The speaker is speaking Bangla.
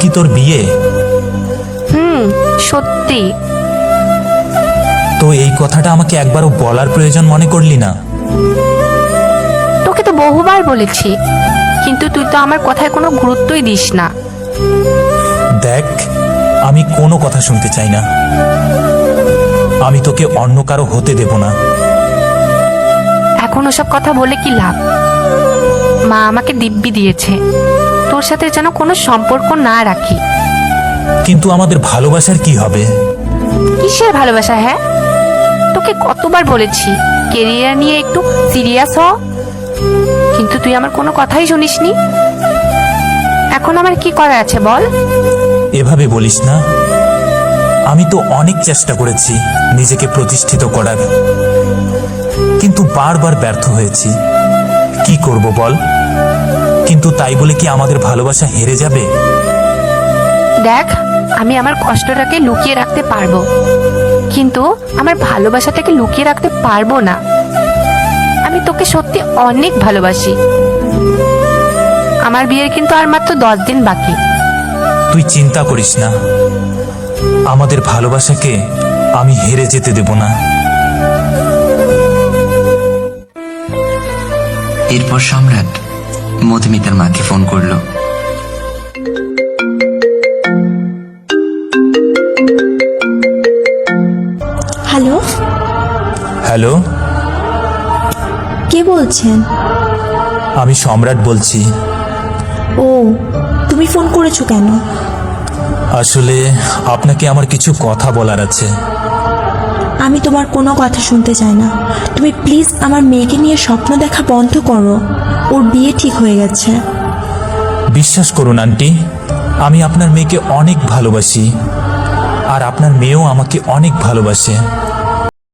কি তোর বিয়ে? সত্যি। তো এই কথাটা আমাকে একবারও বলার প্রয়োজন মনে করলি না? তোকে তো বহুবার বলেছি, কিন্তু তুই তো আমার কথায় কোনো গুরুত্বই দিস না। দেখ, আমি কোনো কথা শুনতে চাই না। আমি তোকে অন্য কারো হতে দেব না। এখন ওসব কথা বলে কি লাভ? মা আমাকে দিব্যি দিয়েছে তোর সাথে যেন কোনো সম্পর্ক না রাখি। কিন্তু আমাদের ভালোবাসার কি হবে? কিসের ভালোবাসা? হ্যাঁ, তোকে কতবার বলেছি কেরিয়ার নিয়ে একটু সিরিয়াস হ, কিন্তু তুই আমার কোনো কথাই শুনিসনি। এখন আমার কি করার আছে বল? এভাবে বলিস না। আমি তো অনেক চেষ্টা করেছি নিজেকে প্রতিষ্ঠিত করার, কিন্তু বারবার ব্যর্থ হয়েছি। কি করব বল? কিন্তু তাই বলে কি আমাদের ভালোবাসা হেরে যাবে? দেখ, আমি আমার কষ্টটাকে লুকিয়ে রাখতে পারবো, কিন্তু আমার ভালোবাসাটাকে লুকিয়ে রাখতে পারবো না। আমি তোকে সত্যি অনেক ভালোবাসি। আমার বিয়ের কিন্তু আর মাত্র 10 দিন বাকি। তুই চিন্তা করিস না, আমাদের ভালোবাসাকে আমি হেরে যেতে দেব না। এরপর সম্রাট মধুমিতার মাকে ফোন করলো। হ্যালো। হ্যালো, কে বলছেন? আমি সম্রাট বলছি। ও, তুমি ফোন করেছো কেন? আসলে আপনাকে আমার কিছু কথা বলার আছে। আমি তোমার কোনো কথা শুনতে চাই না। তুমি প্লিজ আমার মেয়েকে নিয়ে স্বপ্ন দেখা বন্ধ করো। ওর বিয়ে ঠিক হয়ে গেছে। বিশ্বাস করুন আন্টি, আমি আপনার মেয়েকে অনেক ভালোবাসি, আর আপনার মেয়েও আমাকে অনেক ভালোবাসে।